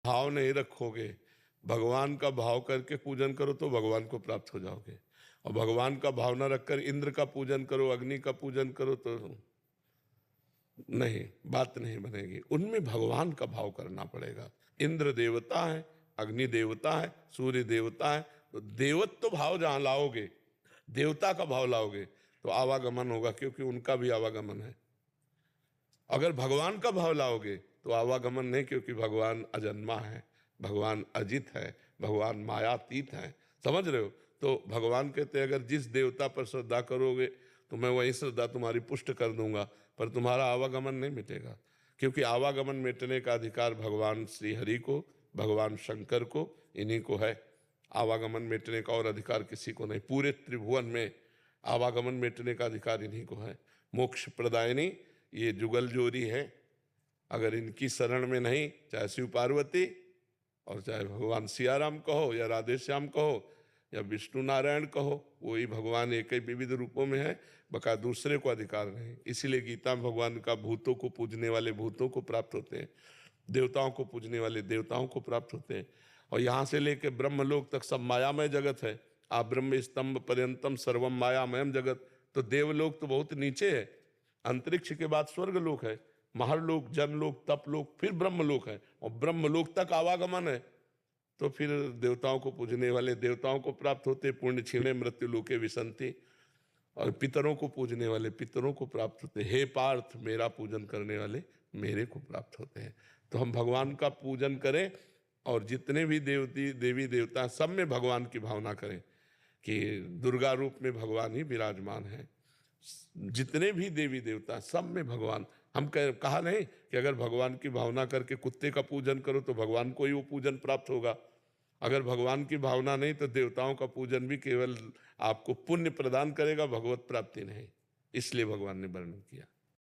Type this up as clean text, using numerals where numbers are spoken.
भाव नहीं रखोगे, भगवान का भाव करके पूजन करो तो भगवान को प्राप्त हो जाओगे। और भगवान का भाव न रखकर इंद्र का पूजन करो, अग्नि का पूजन करो तो नहीं, बात नहीं बनेगी। उनमें भगवान का भाव करना पड़ेगा। इंद्र देवता है, अग्नि देवता है, सूर्य देवता है, तो देवत्व भाव जहां लाओगे, देवता का भाव लाओगे तो आवागमन होगा, क्योंकि उनका भी आवागमन है। अगर भगवान का भाव लाओगे तो आवागमन नहीं, क्योंकि भगवान अजन्मा है, भगवान अजित है, भगवान मायातीत है। समझ रहे हो? तो भगवान कहते हैं अगर जिस देवता पर श्रद्धा करोगे तो मैं वही श्रद्धा तुम्हारी पुष्ट कर दूंगा, पर तुम्हारा आवागमन नहीं मिटेगा, क्योंकि आवागमन मिटने का अधिकार भगवान श्री हरि को, भगवान शंकर को, इन्हीं को है। आवागमन मिटने का और अधिकार किसी को नहीं। पूरे त्रिभुवन में आवागमन मिटने का अधिकार इन्हीं को है। मोक्ष प्रदायिनी ये जुगल जोरी है, अगर इनकी शरण में नहीं, चाहे शिव पार्वती और चाहे भगवान सियाराम कहो या राधे श्याम कहो या विष्णु नारायण कहो, वही भगवान एक ही विविध रूपों में है, बका दूसरे को अधिकार नहीं। इसीलिए गीता में भगवान का भूतों को पूजने वाले भूतों को प्राप्त होते हैं, देवताओं को पूजने वाले देवताओं को प्राप्त होते हैं। और यहाँ से लेके ब्रह्मलोक तक सब मायामय जगत है। आप ब्रह्म स्तंभ पर्यंतम सर्वम मायामयम जगत, तो देवलोक तो बहुत नीचे है, अंतरिक्ष के बाद स्वर्ग लोक है, महरलोक, जनलोक, तपलोक, फिर ब्रह्मलोक है, और ब्रह्मलोक तक आवागमन है। तो फिर देवताओं को पूजने वाले देवताओं को प्राप्त होते, पुण्य क्षीणे मृत्यु लोके विसंति, और पितरों को पूजने वाले पितरों को प्राप्त होते। हे पार्थ, मेरा पूजन करने वाले मेरे को प्राप्त होते हैं। तो हम भगवान का पूजन करें, और जितने भी देवी देवता सब में भगवान की भावना करें कि दुर्गा रूप में भगवान ही विराजमान है। जितने भी देवी देवता सब में भगवान, हम कहा नहीं कि अगर भगवान की भावना करके कुत्ते का पूजन करो तो भगवान को ही वो पूजन प्राप्त होगा। अगर भगवान की भावना नहीं तो देवताओं का पूजन भी केवल आपको पुण्य प्रदान करेगा, भगवत प्राप्ति नहीं। इसलिए भगवान ने वर्णन किया।